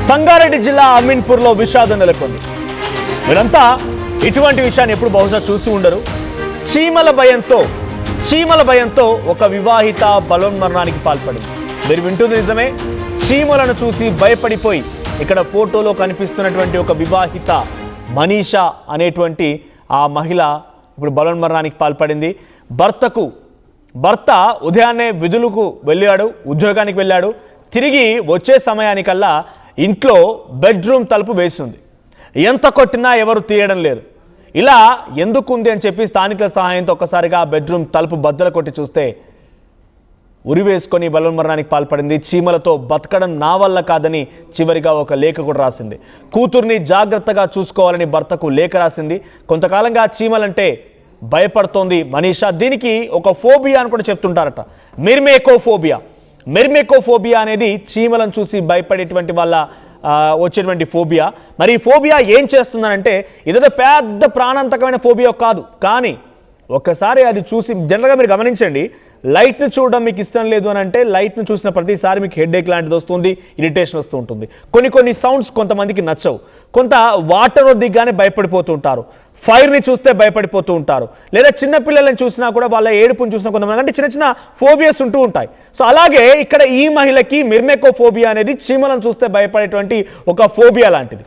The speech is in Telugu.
సంగారెడ్డి జిల్లా అమీన్పూర్లో విషాదం నెలకొంది. వీరంతా ఇటువంటి విషయాన్ని ఎప్పుడు బహుశా చూసి ఉండరు. చీమల భయంతో ఒక వివాహిత బలోన్మరణానికి పాల్పడింది. మీరు వింటుంది నిజమే. చీమలను చూసి భయపడిపోయి ఇక్కడ ఫోటోలో కనిపిస్తున్నటువంటి ఒక వివాహిత మనీషా అనేటువంటి ఆ మహిళ ఇప్పుడు బలోన్మరణానికి పాల్పడింది. భర్త ఉదయాన్నే విధులకు వెళ్ళాడు, ఉద్యోగానికి వెళ్ళాడు. తిరిగి వచ్చే సమయానికల్లా ఇంట్లో బెడ్రూమ్ తలుపు వేసింది. ఎంత కొట్టినా ఎవరు తీయడం లేరు. ఇలా ఎందుకుంది అని చెప్పి స్థానికుల సహాయంతో ఒక్కసారిగా బెడ్రూమ్ తలుపు బద్దలు కొట్టి చూస్తే ఉరివేసుకొని బలోన్మరణానికి పాల్పడింది. చీమలతో బతకడం నా వల్ల కాదని చివరిగా ఒక లేఖ కూడా రాసింది. కూతుర్ని జాగ్రత్తగా చూసుకోవాలని భర్తకు లేఖ రాసింది. కొంతకాలంగా చీమలంటే భయపడుతోంది మనీషా. దీనికి ఒక ఫోబియా అని కూడా చెప్తుంటారట, మెర్మేకోఫోబియా అనేది చీమలను చూసి భయపడేటువంటి వాళ్ళ వచ్చేటువంటి ఫోబియా. మరి ఈ ఫోబియా ఏం చేస్తుందనంటే ఇదేదో పెద్ద ప్రాణాంతకమైన ఫోబియా కాదు, కానీ ఒక్కసారి అది చూసి జనరల్గా మీరు గమనించండి, లైట్ను చూడడం మీకు ఇష్టం లేదు అని అంటే లైట్ను చూసిన ప్రతిసారి మీకు హెడ్ఏక్ లాంటిది వస్తుంది, ఇరిటేషన్ వస్తూ ఉంటుంది. కొన్ని సౌండ్స్ కొంతమందికి నచ్చవు. కొంత వాటర్ దిగ్గానే భయపడిపోతూ ఉంటారు, ఫైర్ని చూస్తే భయపడిపోతూ ఉంటారు, లేదా చిన్నపిల్లలని చూసినా కూడా వాళ్ళ ఏడుపుని చూసినా కొంతమంది అంటే చిన్న ఫోబియాస్ ఉంటూ ఉంటాయి. సో అలాగే ఇక్కడ ఈ మహిళకి మెర్మేకోఫోబియా అనేది చీమలను చూస్తే భయపడేటువంటి ఒక ఫోబియా లాంటిది.